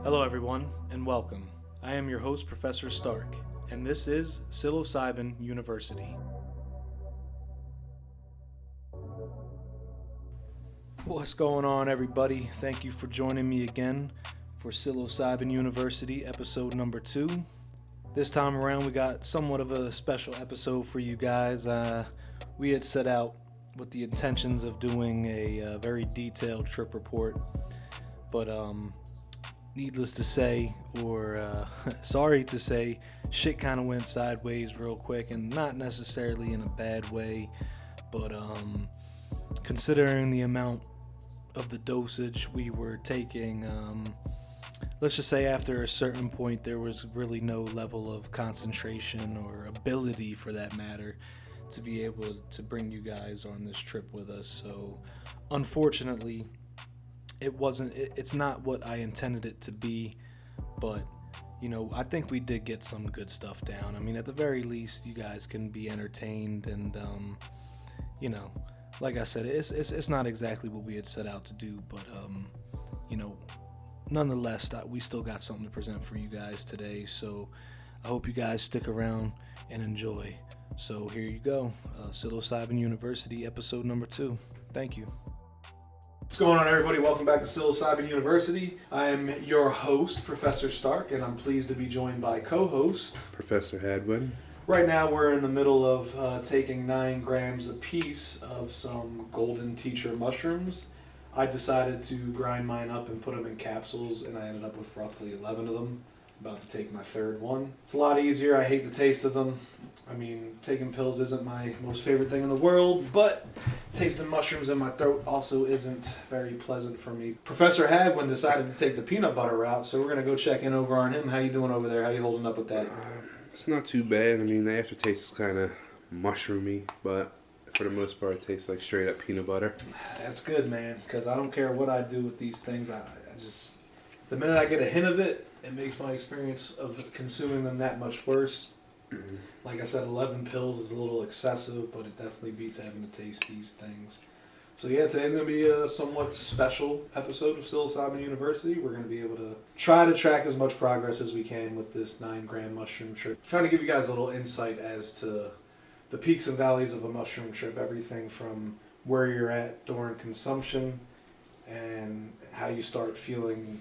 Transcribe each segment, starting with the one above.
Hello everyone, and welcome. I am your host, Professor Stark, and this is Psilocybin University. What's going on, everybody? Thank you for joining me again for Psilocybin University, episode number 2. This time around, we got somewhat of a special episode for you guys. We had set out with the intentions of doing a very detailed trip report, but needless to say, or sorry to say, shit kind of went sideways real quick, and not necessarily in a bad way, but considering the amount of the dosage we were taking, let's just say after a certain point there was really no level of concentration or ability, for that matter, to be able to bring you guys on this trip with us. So unfortunately, it's not what I intended it to be, but I think we did get some good stuff down. I mean, at the very least, you guys can be entertained, and like I said, it's not exactly what we had set out to do, but nonetheless, we still got something to present for you guys today. So I hope you guys stick around and enjoy. So here you go, Psilocybin University, episode number 2. Thank you. What's going on, everybody? Welcome back to Psilocybin University. I am your host, Professor Stark, and I'm pleased to be joined by co-host Professor Hadwin. Right now we're in the middle of taking 9 grams apiece of some golden teacher mushrooms. I decided to grind mine up and put them in capsules, and I ended up with roughly 11 of them. About to take my 3rd one. It's a lot easier. I hate the taste of them. I mean, taking pills isn't my most favorite thing in the world, but tasting mushrooms in my throat also isn't very pleasant for me. Professor Hadwin decided to take the peanut butter route, so we're going to go check in over on him. How you doing over there? How you holding up with that? It's not too bad. I mean, the aftertaste is kind of mushroomy, but for the most part, it tastes like straight up peanut butter. That's good, man, because I don't care what I do with these things. I just, the minute I get a hint of it, it makes my experience of consuming them that much worse. Like I said, 11 pills is a little excessive, but it definitely beats having to taste these things. So yeah, today's going to be a somewhat special episode of Psilocybin University. We're going to be able to try to track as much progress as we can with this 9-gram mushroom trip. Trying to give you guys a little insight as to the peaks and valleys of a mushroom trip, everything from where you're at during consumption and how you start feeling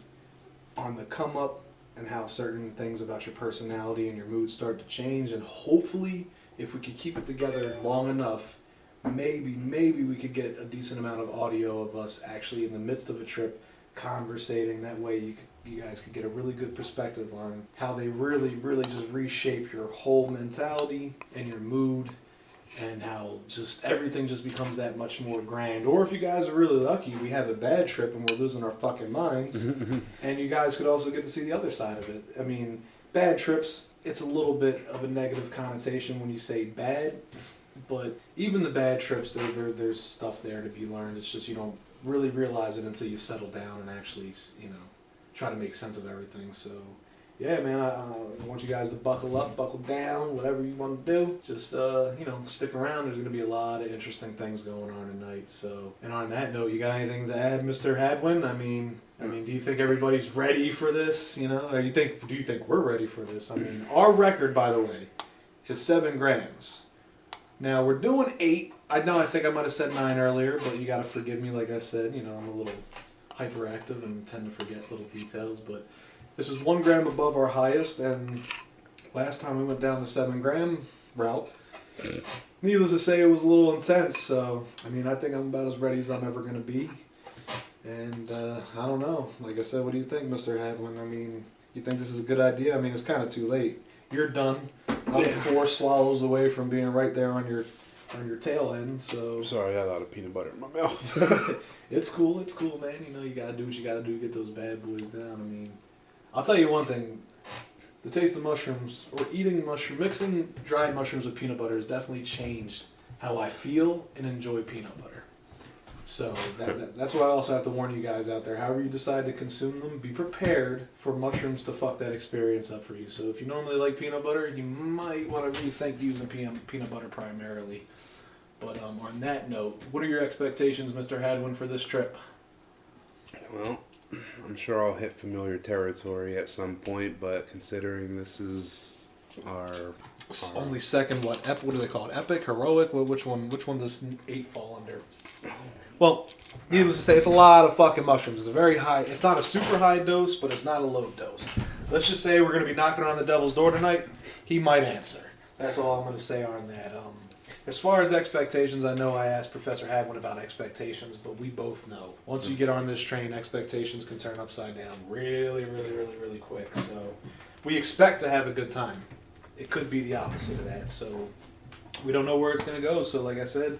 on the come up, and how certain things about your personality and your mood start to change. And hopefully, if we could keep it together long enough, maybe we could get a decent amount of audio of us actually in the midst of a trip conversating. That way you guys could get a really good perspective on how they really just reshape your whole mentality and your mood, and how just everything just becomes that much more grand. Or if you guys are really lucky, we have a bad trip and we're losing our fucking minds, and you guys could also get to see the other side of it. I mean, bad trips, it's a little bit of a negative connotation when you say bad, but even the bad trips, there's stuff there to be learned. It's just you don't really realize it until you settle down and actually, try to make sense of everything. So yeah, man, I want you guys to buckle up, buckle down, whatever you want to do. Just, stick around. There's going to be a lot of interesting things going on tonight. So, and on that note, you got anything to add, Mr. Hadwin? I mean, do you think everybody's ready for this? Or do you think we're ready for this? I mean, our record, by the way, is 7 grams. Now, we're doing 8. I think I might have said 9 earlier, but you got to forgive me. Like I said, I'm a little hyperactive and tend to forget little details, but this is 1 gram above our highest, and last time we went down the 7-gram route, needless to say, it was a little intense. So, I think I'm about as ready as I'm ever going to be. And I don't know. Like I said, what do you think, Mr. Hadwin? You think this is a good idea? It's kind of too late. You're done. I'm 4 swallows away from being right there on your tail end. So I'm sorry, I got a lot of peanut butter in my mouth. It's cool, man. You got to do what you got to do to get those bad boys down. I'll tell you one thing. The taste of mushrooms, or mixing dried mushrooms with peanut butter has definitely changed how I feel and enjoy peanut butter. So that's why I also have to warn you guys out there. However you decide to consume them, be prepared for mushrooms to fuck that experience up for you. So if you normally like peanut butter, you might want to rethink using peanut butter primarily. But on that note, what are your expectations, Mr. Hadwin, for this trip? Well, I'm sure I'll hit familiar territory at some point, but considering this is our only second, what do they call it? Epic, heroic? Which one does 8 fall under? Well, needless to say, it's a lot of fucking mushrooms. It's a very high. It's not a super high dose, but it's not a low dose. Let's just say we're going to be knocking on the devil's door tonight. He might answer. That's all I'm going to say on that. As far as expectations, I know I asked Professor Hadwin about expectations, but we both know once you get on this train, expectations can turn upside down really, really, really, really quick. So we expect to have a good time. It could be the opposite of that. So we don't know where it's going to go. So like I said,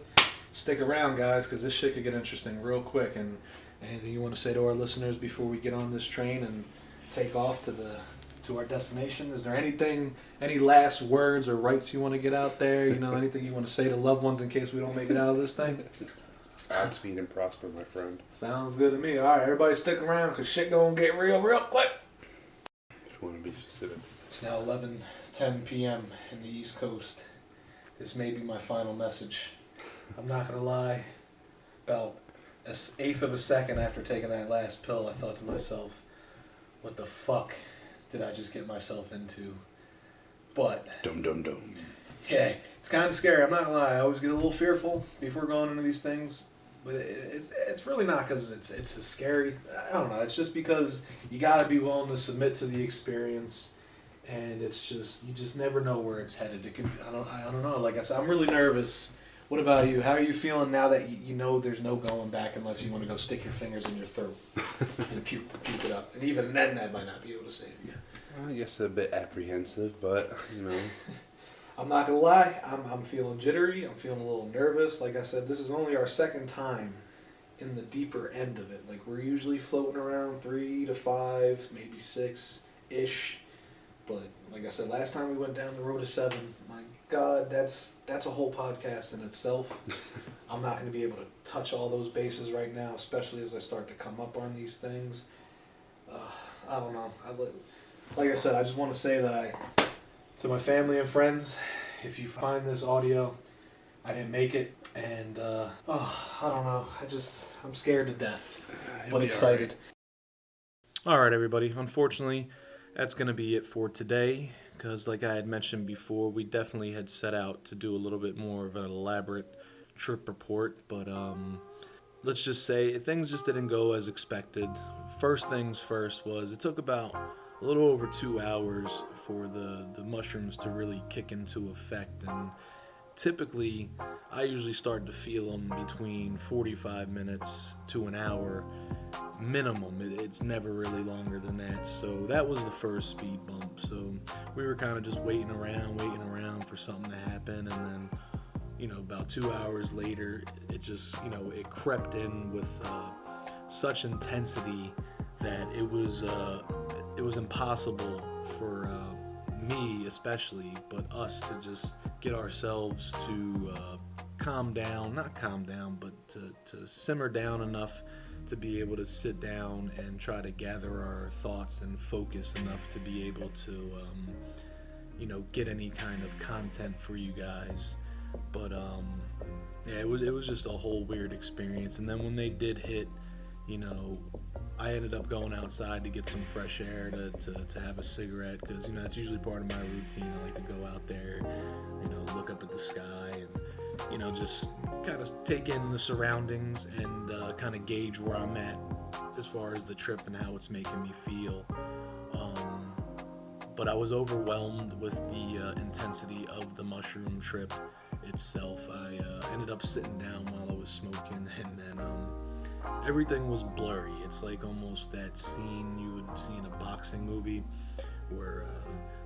stick around, guys, because this shit could get interesting real quick. And anything you want to say to our listeners before we get on this train and take off to our destination? Is there any last words or rights you want to get out there? You know, anything you want to say to loved ones in case we don't make it out of this thing? Godspeed and prosper, my friend. Sounds good to me. All right, everybody stick around because shit gonna get real quick. If you want to be specific. It's now 11:10 p.m. in the East Coast. This may be my final message. I'm not gonna lie. About an eighth of a second after taking that last pill, I thought to myself, what the fuck did I just get myself into? But Dum. yeah, it's kind of scary. I'm not gonna lie. I always get a little fearful before going into these things, but it's really not because it's a scary. I don't know. It's just because you gotta be willing to submit to the experience, and it's just you just never know where it's headed. It could. I don't know. Like I said, I'm really nervous. What about you? How are you feeling now that you know there's no going back unless you want to go stick your fingers in your throat and puke it up? And even then, that might not be able to save you. I guess a bit apprehensive, but, you know. I'm not going to lie. I'm feeling jittery. I'm feeling a little nervous. Like I said, this is only our second time in the deeper end of it. Like, we're usually floating around 3 to 5, maybe 6-ish. But, like I said, last time we went down the road to 7, my God, that's a whole podcast in itself. I'm not going to be able to touch all those bases right now, especially as I start to come up on these things. I don't know. Like I said, I just want to say that to my family and friends, if you find this audio, I didn't make it, and I don't know. I'm scared to death, but excited. All right, everybody. Unfortunately, that's going to be it for today, because like I had mentioned before, we definitely had set out to do a little bit more of an elaborate trip report, but let's just say things just didn't go as expected. First things first was it took about a little over 2 hours for the mushrooms to really kick into effect, and typically I usually start to feel them between 45 minutes to an hour minimum. It's never really longer than that. So that was the first speed bump. So we were kind of just waiting around for something to happen, and then about 2 hours later it just it crept in with such intensity that it was impossible for me especially, but us to just get ourselves to not calm down, but to simmer down enough to be able to sit down and try to gather our thoughts and focus enough to be able to get any kind of content for you guys. But yeah, it was just a whole weird experience. And then when they did hit, I ended up going outside to get some fresh air to have a cigarette, because that's usually part of my routine. I like to go out there, look up at the sky and just kind of take in the surroundings and kind of gauge where I'm at as far as the trip and how it's making me feel. But I was overwhelmed with the intensity of the mushroom trip itself. I ended up sitting down while I was smoking, and then everything was blurry. It's like almost that scene you would see in a boxing movie where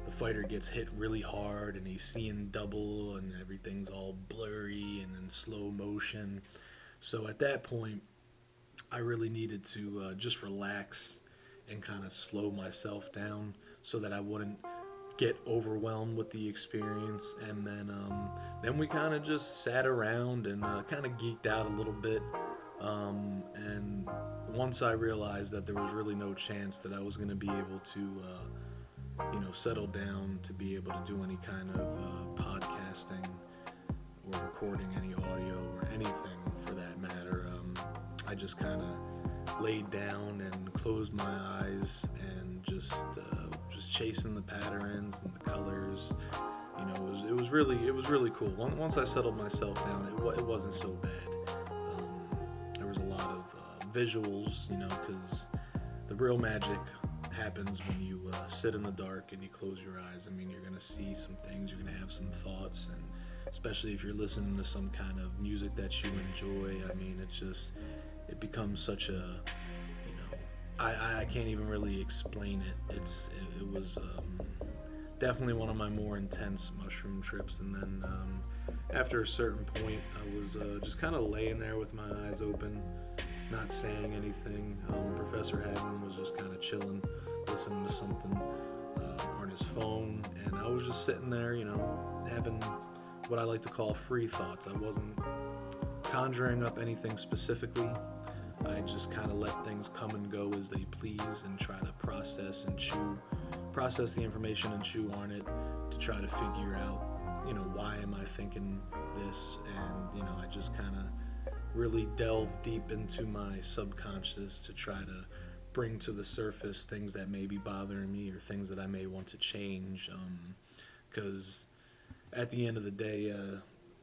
the fighter gets hit really hard and he's seeing double and everything's all blurry and in slow motion. So at that point, I really needed to just relax and kind of slow myself down so that I wouldn't get overwhelmed with the experience. And then we kind of just sat around and kind of geeked out a little bit. And once I realized that there was really no chance that I was going to be able to settle down to be able to do any kind of podcasting or recording any audio or anything for that matter, I just kind of laid down and closed my eyes and just chasing the patterns and the colors. You know, it was really cool. Once I settled myself down, it wasn't so bad. There was a lot of visuals, you know, because the real magic happens when you sit in the dark and you close your eyes. I mean, you're gonna see some things, you're gonna have some thoughts, and especially if you're listening to some kind of music that you enjoy. I mean, it becomes such a, you know, I can't even really explain it. It was definitely one of my more intense mushroom trips. And then after a certain point, I was just kind of laying there with my eyes open, not saying anything. Professor Haddon was just kind of chilling, listening to something on his phone, and I was just sitting there, you know, having what I like to call free thoughts. I wasn't conjuring up anything specifically. I just kind of let things come and go as they please and try to process the information and chew on it to try to figure out, you know, why am I thinking this? And, you know, I just kind of really delve deep into my subconscious to try to bring to the surface things that may be bothering me or things that I may want to change. Because at the end of the day,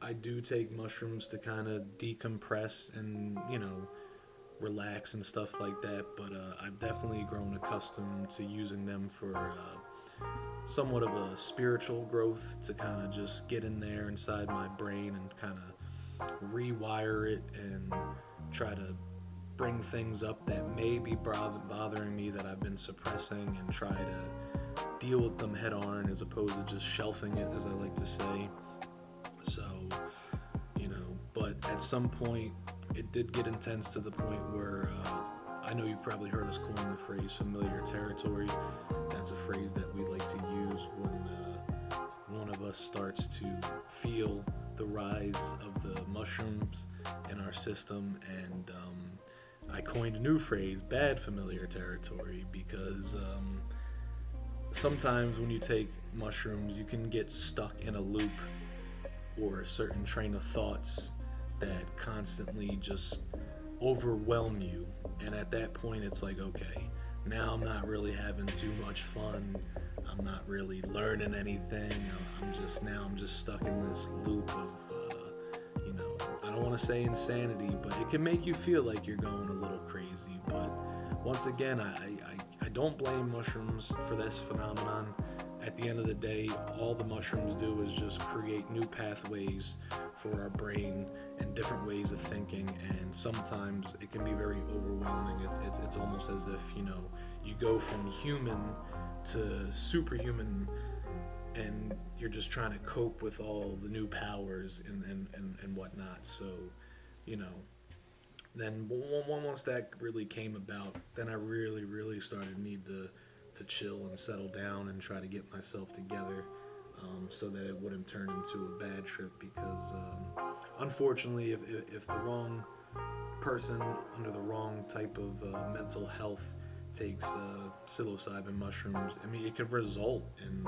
I do take mushrooms to kind of decompress and, you know, relax and stuff like that, but I've definitely grown accustomed to using them for somewhat of a spiritual growth, to kind of just get in there inside my brain and kind of rewire it and try to bring things up that may be bothering me that I've been suppressing, and try to deal with them head on as opposed to just shelving it, as I like to say. So, you know, but at some point it did get intense to the point where I know you've probably heard us coin the phrase familiar territory. That's a phrase that we like to use when one of us starts to feel the rise of the mushrooms in our system. And I coined a new phrase, bad familiar territory, because sometimes when you take mushrooms, you can get stuck in a loop or a certain train of thoughts that constantly just overwhelm you. And at that point, it's like, okay, now I'm not really having too much fun. I'm not really learning anything. I'm just stuck in this loop of, you know, I don't want to say insanity, but it can make you feel like you're going a little crazy. But once again, I don't blame mushrooms for this phenomenon. At the end of the day, all the mushrooms do is just create new pathways for our brain and different ways of thinking, and sometimes it can be very overwhelming. It's almost as if, you know, you go from human to superhuman, and you're just trying to cope with all the new powers and whatnot. So, you know, then once that really came about, then I really started need to chill and settle down and try to get myself together, so that it wouldn't turn into a bad trip. Because unfortunately, if the wrong person under the wrong type of mental health takes psilocybin mushrooms, I mean, it could result in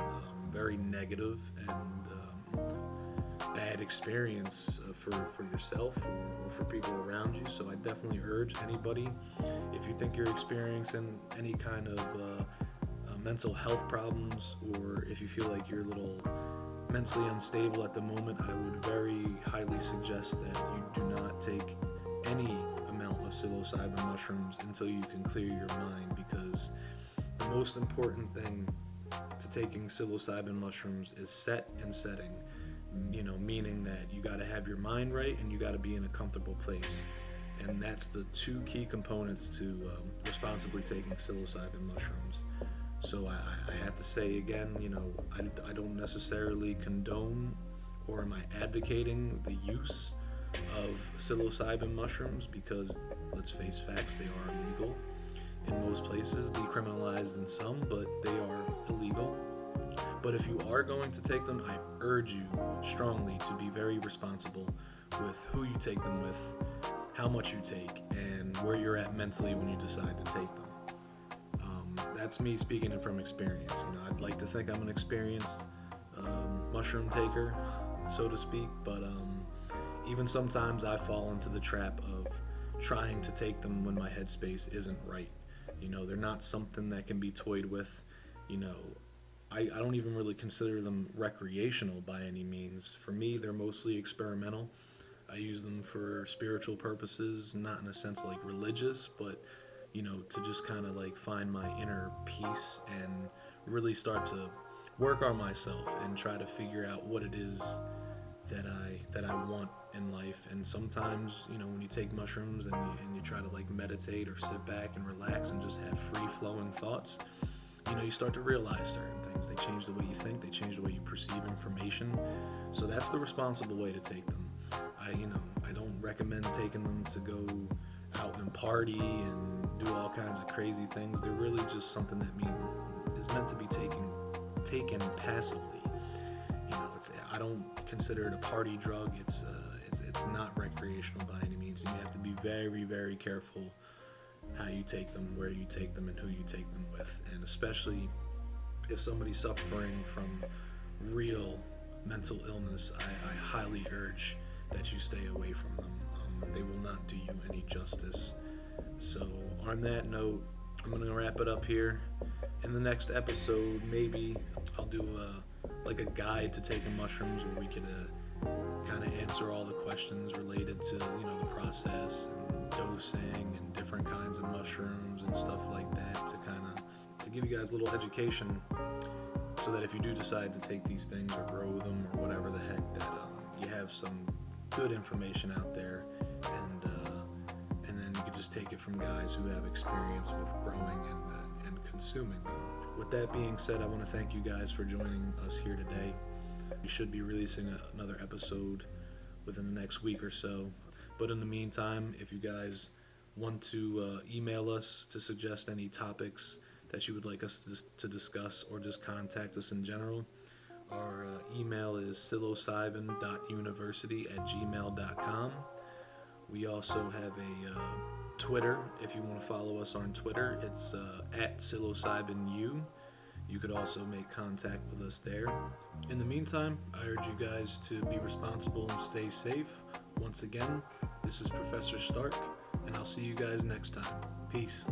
very negative and bad experience for yourself or for people around you. So I definitely urge anybody, if you think you're experiencing any kind of mental health problems, or if you feel like you're a little mentally unstable at the moment, I would very highly suggest that you do not take any amount of psilocybin mushrooms until you can clear your mind, because the most important thing to taking psilocybin mushrooms is set and setting, you know, meaning that you got to have your mind right and you got to be in a comfortable place. And that's the two key components to responsibly taking psilocybin mushrooms. So I have to say again, you know, I don't necessarily condone or am I advocating the use of psilocybin mushrooms, because let's face facts, they are illegal in most places, decriminalized in some, but they are illegal. But if you are going to take them, I urge you strongly to be very responsible with who you take them with, how much you take, and where you're at mentally when you decide to take them. That's me speaking from experience. You know, I'd like to think I'm an experienced mushroom taker, so to speak, but even sometimes I fall into the trap of trying to take them when my headspace isn't right. You know, they're not something that can be toyed with. You know, I don't even really consider them recreational by any means. For me, they're mostly experimental. I use them for spiritual purposes, not in a sense like religious, but, you know, to just kind of like find my inner peace and really start to work on myself and try to figure out what it is that I want in life. And sometimes, you know, when you take mushrooms and you try to like meditate or sit back and relax and just have free flowing thoughts, you know, you start to realize certain things. They change the way you think, they change the way you perceive information. So that's the responsible way to take them. I don't recommend taking them to go out and party and do all kinds of crazy things. They're really just something that is meant to be taken passively. You know, I don't consider it a party drug. It's not recreational by any means. You have to be very, very careful how you take them, where you take them, and who you take them with. And especially if somebody's suffering from real mental illness, I highly urge that you stay away from them. They will not do you any justice. So on that note, I'm going to wrap it up here. In the next episode, maybe I'll do a guide to taking mushrooms, where we could kind of answer all the questions related to, you know, the process and dosing and different kinds of mushrooms and stuff like that, to give you guys a little education, so that if you do decide to take these things or grow them or whatever the heck, that you have some good information out there, and then you can just take it from guys who have experience with growing and consuming them. With that being said, I want to thank you guys for joining us here today. We should be releasing another episode within the next week or so. But in the meantime, if you guys want to email us to suggest any topics that you would like us to discuss, or just contact us in general, our email is psilocybin.university@gmail.com. We also have a Twitter. If you want to follow us on Twitter, it's at psilocybinu. You could also make contact with us there. In the meantime, I urge you guys to be responsible and stay safe. Once again, this is Professor Stark, and I'll see you guys next time. Peace.